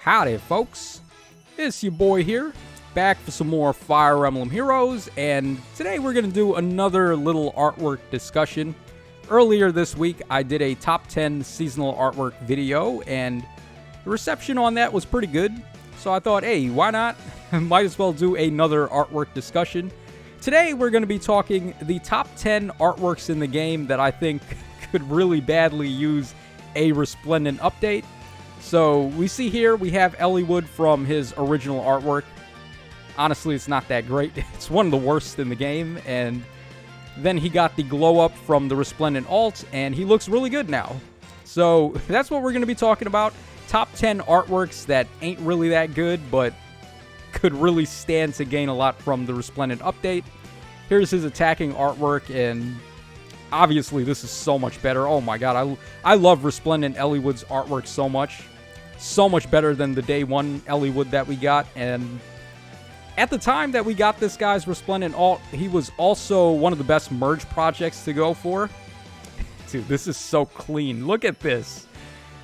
Howdy, folks. It's your boy here, back for some more Fire Emblem Heroes, and today we're going to do another little artwork discussion. Earlier this week, I did a top 10 seasonal artwork video, and the reception on that was pretty good, so I thought, hey, why not? Might as well do another artwork discussion. Today, we're going to be talking the top 10 artworks in the game that I think could really badly use a Resplendent update. So we see here we have Elly Wood from his original artwork. Honestly, it's not that great. It's one of the worst in the game. And then he got the glow up from the Resplendent alt, and he looks really good now. So that's what we're going to be talking about. Top 10 artworks that ain't really that good, but could really stand to gain a lot from the Resplendent update. Here's his attacking artwork, and obviously this is so much better. Oh my god, I love Resplendent Elly Wood's artwork so much. So much better than the day one Elly Wood that we got. And at the time that we got this guy's Resplendent alt, he was also one of the best merge projects to go for. Dude, this is so clean. Look at this.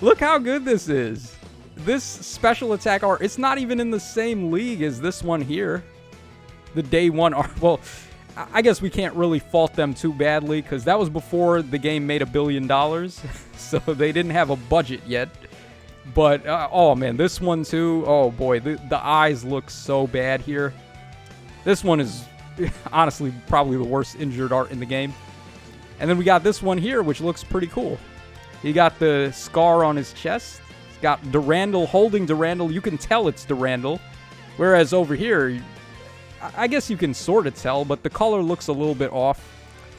Look how good this is. This special attack art, it's not even in the same league as this one here. The day one art. Well, I guess we can't really fault them too badly, because that was before the game made $1 billion. So they didn't have a budget yet. But, oh man, this one too. Oh boy, the eyes look so bad here. This one is honestly probably the worst injured art in the game. And then we got this one here, which looks pretty cool. He got the scar on his chest. He's got Durandal holding Durandal. You can tell it's Durandal. Whereas over here, I guess you can sort of tell, but the color looks a little bit off.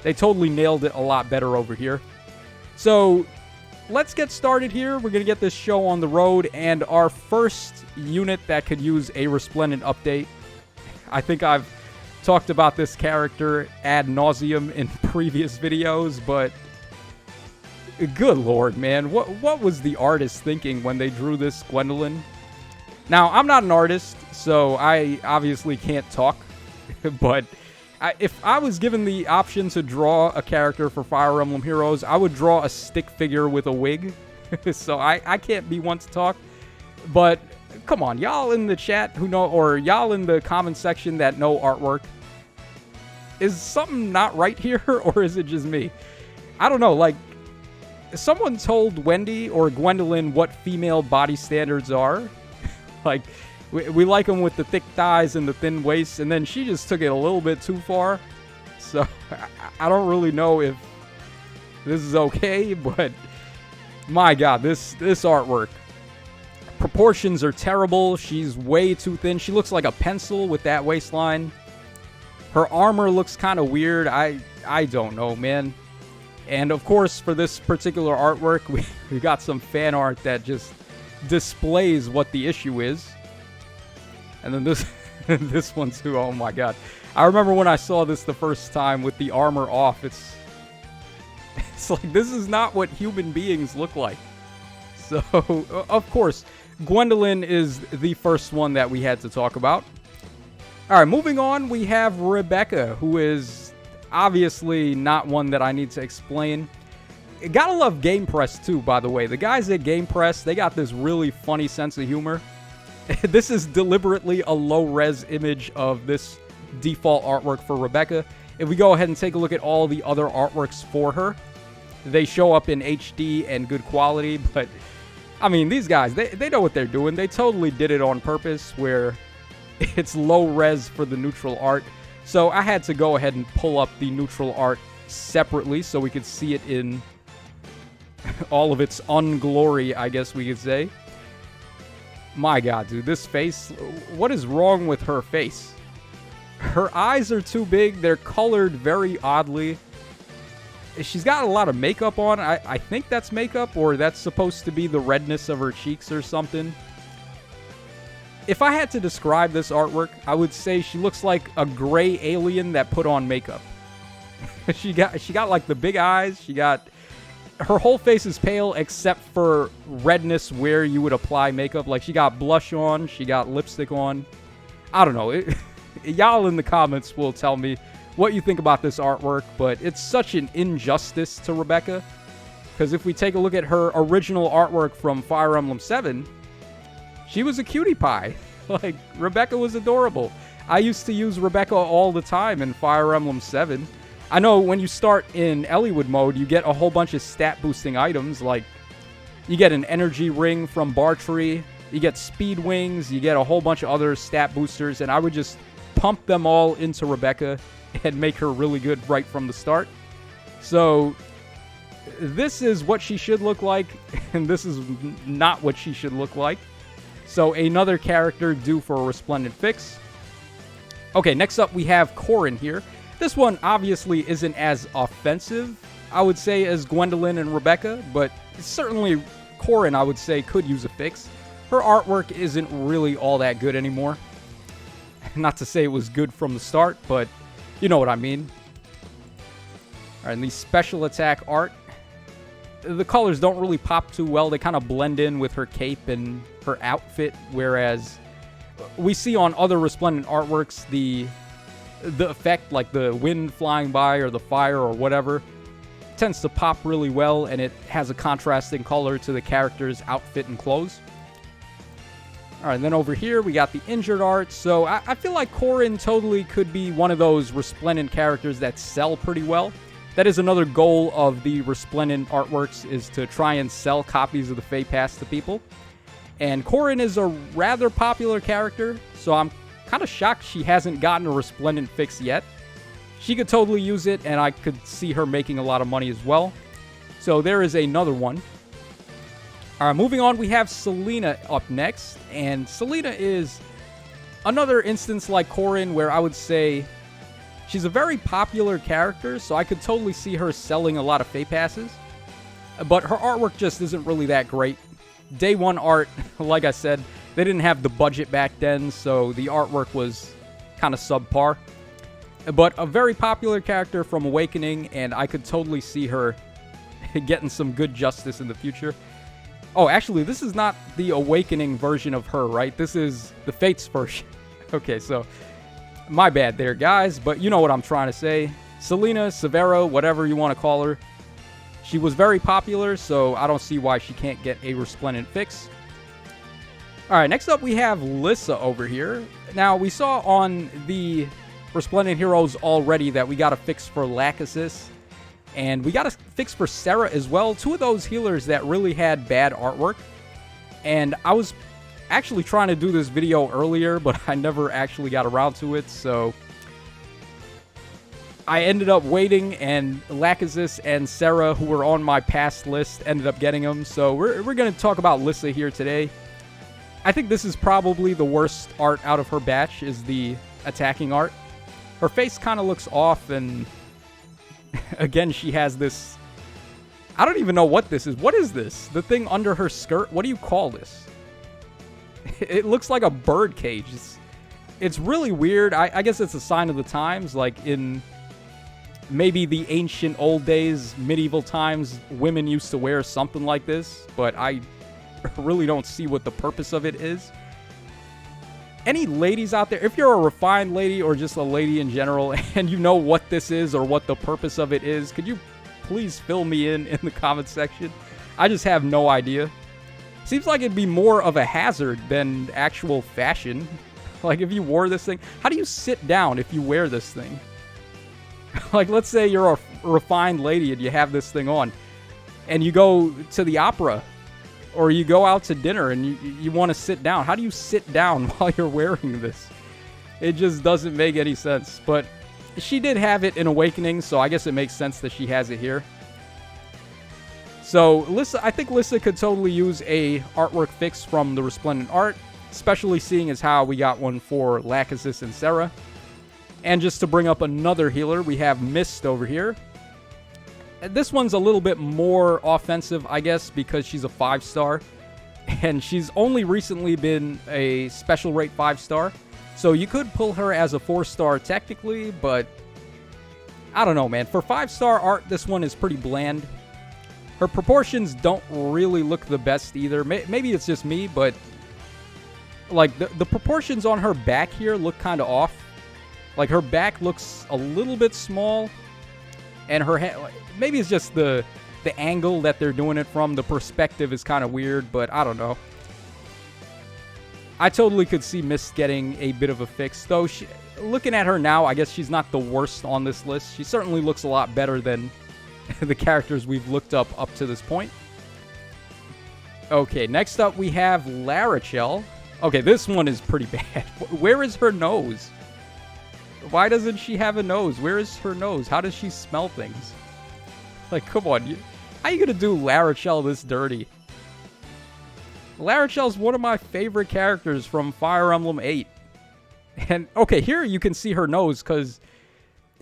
They totally nailed it a lot better over here. So let's get started here. We're going to get this show on the road, and our first unit that could use a Resplendent update. I think I've talked about this character ad nauseum in previous videos, but good lord, man. What was the artist thinking when they drew this Gwendolyn? Now, I'm not an artist, so I obviously can't talk, but if I was given the option to draw a character for Fire Emblem Heroes, I would draw a stick figure with a wig. So I can't be one to talk. But come on, y'all in the chat who know, or y'all in the comment section that know artwork, is something not right here, or is it just me? I don't know, like, someone told Wendy or Gwendolyn what female body standards are. Like, we like them with the thick thighs and the thin waist, and then she just took it a little bit too far. So, I don't really know if this is okay, but my god, this artwork. Proportions are terrible. She's way too thin. She looks like a pencil with that waistline. Her armor looks kind of weird. I don't know, man. And of course, for this particular artwork, we got some fan art that just displays what the issue is. And then this this one too. Oh my god, I remember when I saw this the first time with the armor off. It's like, this is not what human beings look like. So of course, Gwendolyn is the first one that we had to talk about. All right, moving on, we have Rebecca, who is obviously not one that I need to explain. Gotta love Game Press too, by the way. The guys at Game Press, they got this really funny sense of humor. This is deliberately a low-res image of this default artwork for Rebecca. If we go ahead and take a look at all the other artworks for her, they show up in HD and good quality, but I mean, these guys, they know what they're doing. They totally did it on purpose, where it's low-res for the neutral art. So I had to go ahead and pull up the neutral art separately so we could see it in all of its unglory, I guess we could say. My god, dude, this face, what is wrong with her face? Her eyes are too big. They're colored very oddly. She's got a lot of makeup on. I think that's makeup, or that's supposed to be the redness of her cheeks or something. If I had to describe this artwork, I would say she looks like a gray alien that put on makeup. She got like the big eyes. Her whole face is pale except for redness where you would apply makeup. Like, she got blush on, she got lipstick on. I don't know. Y'all in the comments will tell me what you think about this artwork, but it's such an injustice to Rebecca. Because if we take a look at her original artwork from Fire Emblem 7, she was a cutie pie. Like, Rebecca was adorable. I used to use Rebecca all the time in Fire Emblem 7. I know when you start in Elly Wood mode, you get a whole bunch of stat-boosting items, like you get an energy ring from Bartree, you get speed wings, you get a whole bunch of other stat boosters, and I would just pump them all into Rebecca and make her really good right from the start. So this is what she should look like, and this is not what she should look like. So another character due for a Resplendent fix. Okay, next up we have Corrin here. This one obviously isn't as offensive, I would say, as Gwendolyn and Rebecca, but certainly Corrin, I would say, could use a fix. Her artwork isn't really all that good anymore. Not to say it was good from the start, but you know what I mean. Alright, and the special attack art, the colors don't really pop too well. They kind of blend in with her cape and her outfit, whereas we see on other Resplendent artworks the effect, like the wind flying by or the fire or whatever, tends to pop really well, and it has a contrasting color to the character's outfit and clothes. Alright, and then over here we got the injured art. So I feel like Corrin totally could be one of those Resplendent characters that sell pretty well. That is another goal of the Resplendent artworks, is to try and sell copies of the Fey Pass to people. And Corrin is a rather popular character, so I'm kind of shocked she hasn't gotten a Resplendent fix yet. She could totally use it, and I could see her making a lot of money as well. So there is another one. Alright, moving on, we have Selena up next. And Selena is another instance like Corrin, where I would say she's a very popular character, so I could totally see her selling a lot of Fey Passes. But her artwork just isn't really that great. Day 1 art, like I said, they didn't have the budget back then, so the artwork was kind of subpar. But a very popular character from Awakening, and I could totally see her getting some good justice in the future. Oh, actually, this is not the Awakening version of her, right? This is the Fates version. Okay, so my bad there, guys, but you know what I'm trying to say. Selena, Severo, whatever you want to call her, she was very popular, so I don't see why she can't get a Resplendent fix. Alright, next up we have Alyssa over here. Now, we saw on the Resplendent Heroes already that we got a fix for Lachesis, and we got a fix for Sarah as well. Two of those healers that really had bad artwork. And I was actually trying to do this video earlier, but I never actually got around to it, so I ended up waiting, and Lachesis and Sarah, who were on my past list, ended up getting them. So we're going to talk about Alyssa here today. I think this is probably the worst art out of her batch, is the attacking art. Her face kind of looks off, and again, she has this, I don't even know what this is. What is this? The thing under her skirt? What do you call this? It looks like a bird cage. It's really weird. I guess it's a sign of the times. Like in maybe the ancient old days, medieval times, women used to wear something like this, but I really don't see what the purpose of it is. Any ladies out there, if you're a refined lady or just a lady in general, and you know what this is or what the purpose of it is, could you please fill me in the comment section? I just have no idea. Seems like it'd be more of a hazard than actual fashion. Like, if you wore this thing, how do you sit down if you wear this thing? Like, let's say you're a refined lady and you have this thing on, and you go to the opera, or you go out to dinner and you want to sit down. How do you sit down while you're wearing this? It just doesn't make any sense. But she did have it in Awakening, so I guess it makes sense that she has it here. So I think Alyssa could totally use a artwork fix from the Resplendent art, especially seeing as how we got one for Lachesis and Sarah. And just to bring up another healer, we have Mist over here. This one's a little bit more offensive, I guess, because she's a 5-star. And she's only recently been a special rate 5-star. So you could pull her as a 4-star technically, but I don't know, man. For 5-star art, this one is pretty bland. Her proportions don't really look the best either. Maybe it's just me, but like the proportions on her back here look kind of off. Like, her back looks a little bit small, and her head, maybe it's just the angle that they're doing it from. The perspective is kind of weird, but I don't know. I totally could see Mist getting a bit of a fix, though. Looking at her now, I guess she's not the worst on this list. She certainly looks a lot better than the characters we've looked up to this point. Okay, next up we have Lara. Okay, this one is pretty bad. Where is her nose? Why doesn't she have a nose? Where is her nose? How does she smell things? Like, come on. How are you going to do Lara this dirty? Lara is one of my favorite characters from Fire Emblem 8. And, okay, here you can see her nose because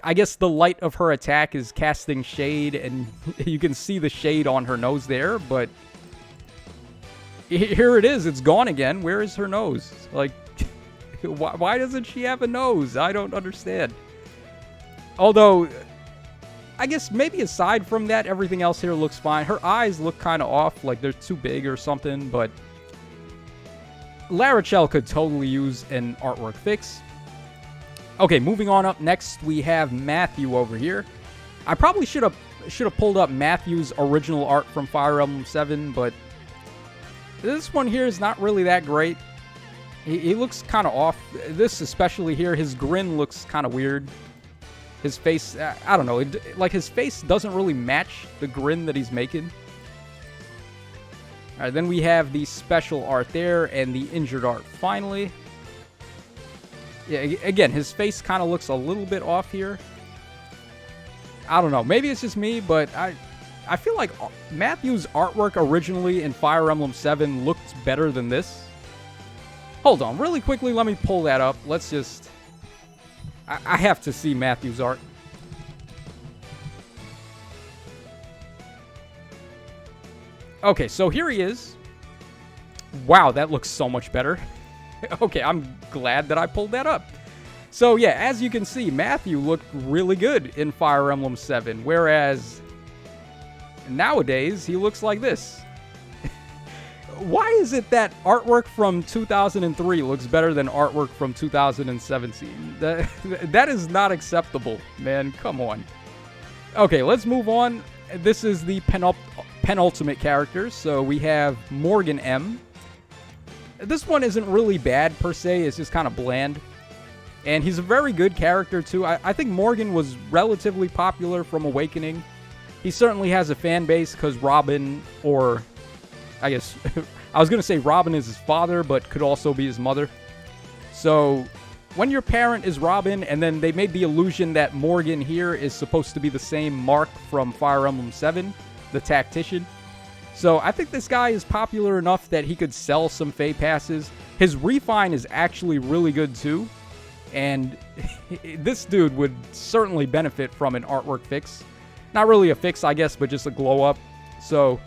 I guess the light of her attack is casting shade, and you can see the shade on her nose there, but here it is. It's gone again. Where is her nose? Like, why doesn't she have a nose? I don't understand. Although, I guess maybe aside from that, everything else here looks fine. Her eyes look kind of off, like they're too big or something, but Lara could totally use an artwork fix. Okay, moving on up next, we have Matthew over here. I probably should have pulled up Matthew's original art from Fire Emblem 7, but this one here is not really that great. He looks kind of off. This especially here, his grin looks kind of weird. His face, I don't know, like his face doesn't really match the grin that he's making. All right, then we have the special art there and the injured art finally. Yeah, again, his face kind of looks a little bit off here. I don't know, maybe it's just me, but I feel like Matthew's artwork originally in Fire Emblem 7 looked better than this. Hold on, really quickly, let me pull that up. Let's just... I have to see Matthew's art. Okay, so here he is. Wow, that looks so much better. Okay, I'm glad that I pulled that up. So yeah, as you can see, Matthew looked really good in Fire Emblem 7, whereas nowadays he looks like this. Why is it that artwork from 2003 looks better than artwork from 2017? That is not acceptable, man. Come on. Okay, let's move on. This is the penultimate character. So we have Morgan M. This one isn't really bad per se. It's just kind of bland. And he's a very good character too. I think Morgan was relatively popular from Awakening. He certainly has a fan base because Robin, or I guess, I was going to say Robin is his father, but could also be his mother. So, when your parent is Robin, and then they made the illusion that Morgan here is supposed to be the same Mark from Fire Emblem 7, the tactician. So, I think this guy is popular enough that he could sell some Fey Passes. His refine is actually really good too. And this dude would certainly benefit from an artwork fix. Not really a fix, I guess, but just a glow up. So,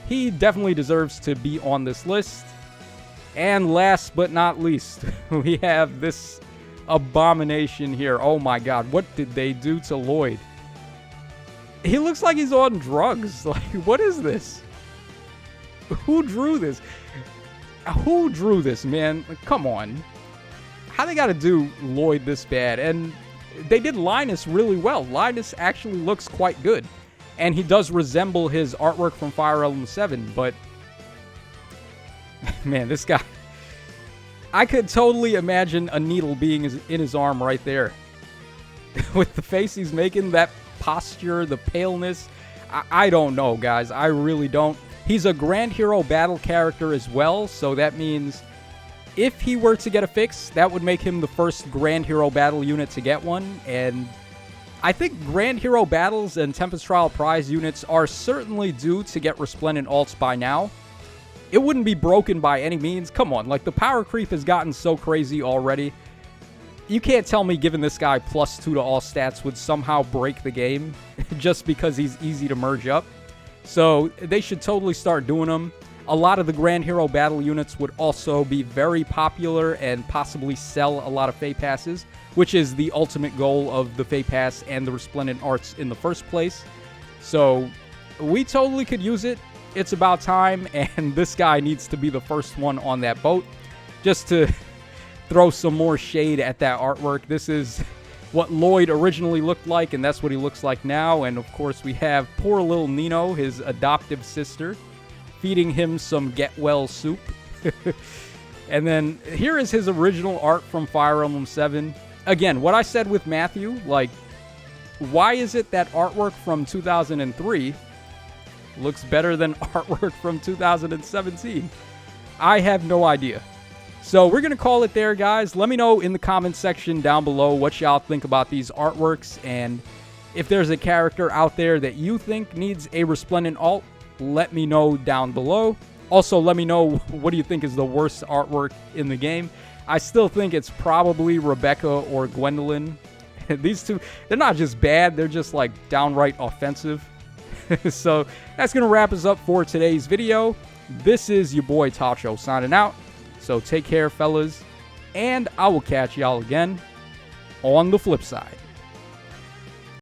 he definitely deserves to be on this list. And last but not least, we have this abomination here. Oh my god, what did they do to Lloyd? He looks like he's on drugs. Like, what is this? Who drew this? Who drew this, man? Come on. How they gotta do Lloyd this bad? And they did Linus really well. Linus actually looks quite good. And he does resemble his artwork from Fire Emblem 7, but man, this guy, I could totally imagine a needle being in his arm right there. With the face he's making, that posture, the paleness, I don't know, guys. I really don't. He's a Grand Hero Battle character as well, so that means if he were to get a fix, that would make him the first Grand Hero Battle unit to get one, and I think Grand Hero Battles and Tempest Trial Prize units are certainly due to get Resplendent alts by now. It wouldn't be broken by any means. Come on, like the power creep has gotten so crazy already. You can't tell me giving this guy +2 to all stats would somehow break the game just because he's easy to merge up. So they should totally start doing them. A lot of the Grand Hero Battle units would also be very popular and possibly sell a lot of Fey Passes, which is the ultimate goal of the Fey Pass and the Resplendent arts in the first place. So we totally could use it. It's about time, and this guy needs to be the first one on that boat. Just to throw some more shade at that artwork. This is what Lloyd originally looked like, and that's what he looks like now. And of course we have poor little Nino, his adoptive sister, feeding him some get well soup. And then here is his original art from Fire Emblem 7. Again, what I said with Matthew, like, why is it that artwork from 2003 looks better than artwork from 2017? I have no idea. So we're going to call it there, guys. Let me know in the comments section down below what y'all think about these artworks, and if there's a character out there that you think needs a Resplendent alt, let me know down below. Also, let me know what do you think is the worst artwork in the game. I still think it's probably Rebecca or Gwendolyn. These two, they're not just bad, they're just like downright offensive. So that's going to wrap us up for today's video. This is your boy Tacho signing out. So take care, fellas, and I will catch y'all again on the flip side.